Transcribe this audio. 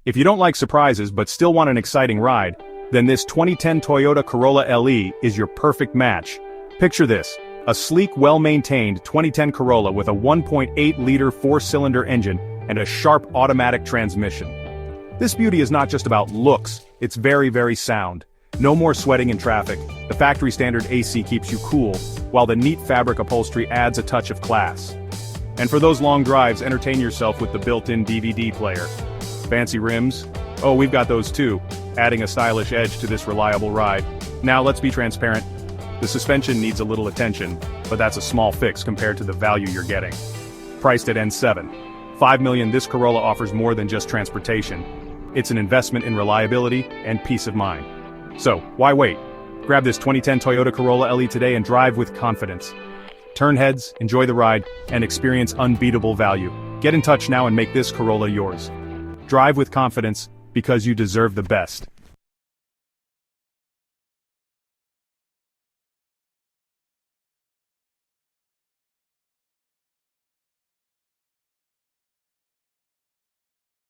If you don't like surprises but still want an exciting ride, then this 2010 Toyota Corolla LE is your perfect match. Picture this, a sleek, well-maintained 2010 Corolla with a 1.8-liter four-cylinder engine and a sharp automatic transmission. This beauty is not just about looks, it's very, very sound. No more sweating in traffic, the factory standard AC keeps you cool, while the neat fabric upholstery adds a touch of class. And for those long drives, entertain yourself with the built-in DVD player. Fancy rims? Oh, we've got those too, adding a stylish edge to this reliable ride. Now let's be transparent. The suspension needs a little attention, but that's a small fix compared to the value you're getting. Priced at N7. $5 million, this Corolla offers more than just transportation. It's an investment in reliability and peace of mind. So, why wait? Grab this 2010 Toyota Corolla LE today and drive with confidence. Turn heads, enjoy the ride, and experience unbeatable value. Get in touch now and make this Corolla yours. Drive with confidence, because you deserve the best.